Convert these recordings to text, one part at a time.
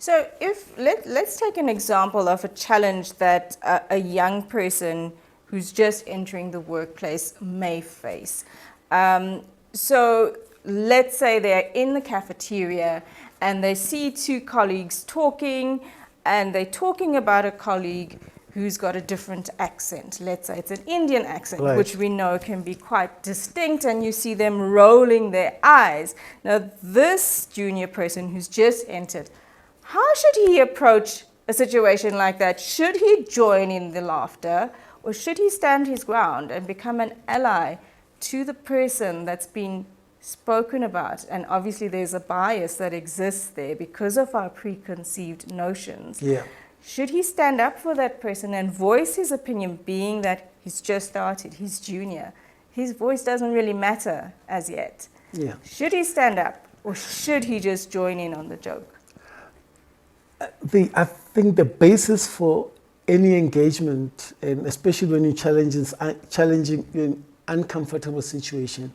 So let's take an example of a challenge that a young person who's just entering the workplace may face. So let's say they're in the cafeteria and they see two colleagues talking, and they're talking about a colleague who's got a different accent. Let's say it's an Indian accent, Right. which we know can be quite distinct, and you see them rolling their eyes. Now, this junior person who's just entered, how should he approach a situation like that? Should he join in the laughter, or should he stand his ground and become an ally to the person that's been spoken about? And obviously there's a bias that exists there because of our preconceived notions. Yeah. Should he stand up for that person and voice his opinion, being that he's just started, he's junior? His voice doesn't really matter as yet. Yeah. Should he stand up, or should he just join in on the joke? I think the basis for any engagement, and especially when you're challenging an uncomfortable situation,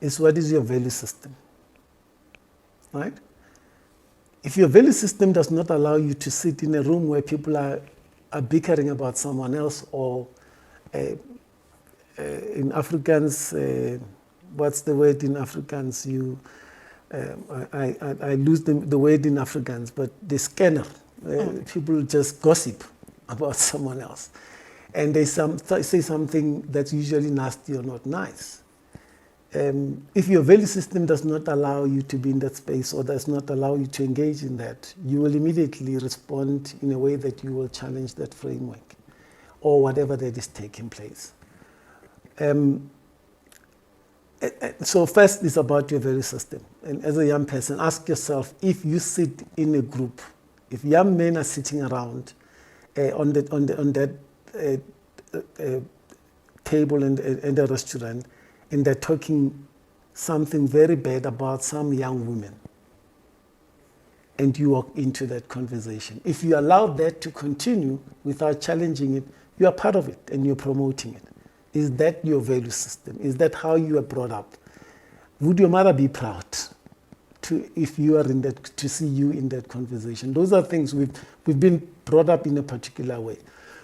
is what is your value system, right? If your value system does not allow you to sit in a room where people are bickering about someone else, or in Afrikaans, what's the word in Afrikaans? I lose the word in Afrikaans, but the scanner. People just gossip about someone else, and they say something that's usually nasty or not nice. If your value system does not allow you to be in that space, or does not allow you to engage in that, you will immediately respond in a way that you will challenge that framework or whatever that is taking place. So first is about your value system. And as a young person, ask yourself, if you sit in a group, if young men are sitting around on that table in a restaurant, and they're talking something very bad about some young women, and you walk into that conversation, if you allow that to continue without challenging it, you are part of it and you're promoting it. Is that your value system? Is that how you are brought up? Would your mother be proud if you are in that, to see you in that conversation? Those are things we've been brought up in a particular way.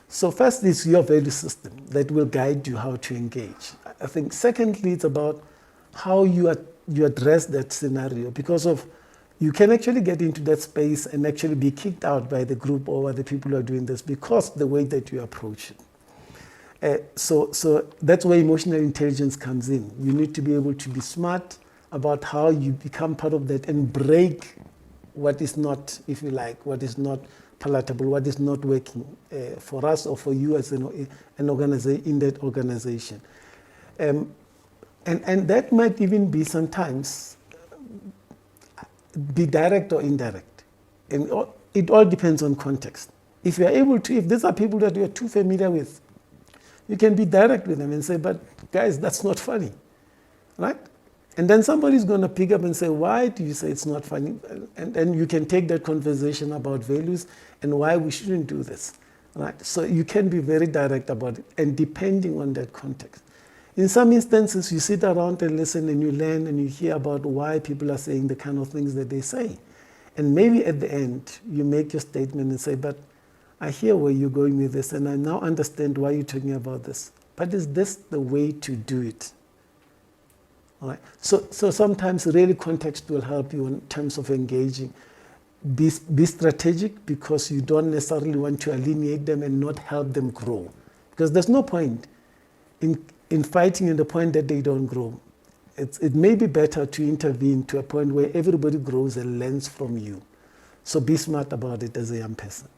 So first is your value system that will guide you how to engage. I think secondly, it's about how you address that scenario, because you can actually get into that space and actually be kicked out by the group or the people who are doing this because the way that you approach it. So that's where emotional intelligence comes in. You need to be able to be smart about how you become part of that and break what is not, if you like, what is not palatable, what is not working for us or for you as an organization in that organization. And that might even be sometimes be direct or indirect. And it all depends on context. If you are able to, if these are people that you are too familiar with, you can be direct with them and say, but guys, that's not funny, right? And then somebody's going to pick up and say, why do you say it's not funny? And then you can take that conversation about values and why we shouldn't do this, right? So you can be very direct about it, and depending on that context. In some instances, you sit around and listen and you learn and you hear about why people are saying the kind of things that they say. And maybe at the end, you make your statement and say, but I hear where you're going with this, and I now understand why you're talking about this. But is this the way to do it? All right. So sometimes really context will help you in terms of engaging. Be strategic, because you don't necessarily want to alienate them and not help them grow. Because there's no point in fighting in the point that they don't grow. It may be better to intervene to a point where everybody grows and learns from you. So be smart about it as a young person.